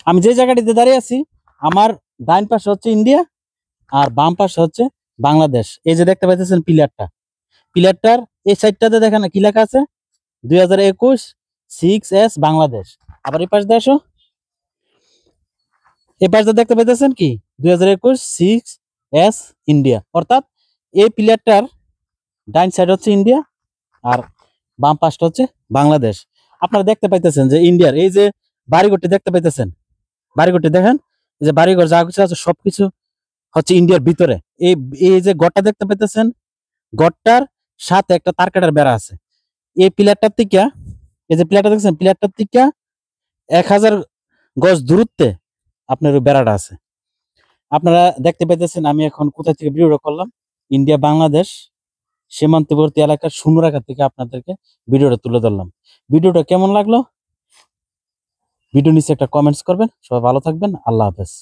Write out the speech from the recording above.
আমি যে জায়গাটিতে দাঁড়িয়ে আছি, আমার ডাইন পাশে হচ্ছে ইন্ডিয়া আর বাম পাশে হচ্ছে বাংলাদেশ। এই যে দেখতে পাইতেছেন পিলারটার এই সাইডটাতে দেখেন কি লেখা আছে, 2021 6S বাংলাদেশ। আবার এই পাশ দিয়ে আসো, এই পাশটা দেখতে পাইতেছেন কি 2021 6S ইন্ডিয়া। অর্থাৎ এই প্লেয়ারটার ডাইন সাইড হচ্ছে ইন্ডিয়া আর বাম পাশটা হচ্ছে বাংলাদেশ। আপনারা দেখতে পাইতেছেন যে ইন্ডিয়ার এই যে বাড়িঘরটি দেখতে পাইতেছেন, বাড়িঘরটি দেখেন, এই যে বাড়িঘর যা কিছু আছে সবকিছু হচ্ছে ইন্ডিয়ার ভিতরে। এই এই যে গড়টা দেখতে পাইতেছেন, গড়টার সাথে একটা তারকাটার বেড়া আছে। এই প্লেয়ারটার থেকে, এই যে প্লেয়ারটা দেখছেন, প্লেয়ারটার থেকে 1000 গজ দূরত্বে আপনার ওই বেড়াটা আছে। আপনারা দেখতে পাইতেছেন আমি এখন কোথা থেকে ভিডিওটা করলাম, ইন্ডিয়া বাংলাদেশ সীমান্তবর্তী এলাকার সুন্দরাঘাট থেকে আপনাদেরকে ভিডিওটা তুলে ধরলাম। ভিডিওটা কেমন লাগলো ভিডিও নিচে একটা কমেন্টস করবেন। সবাই ভালো থাকবেন, আল্লাহ হাফেজ।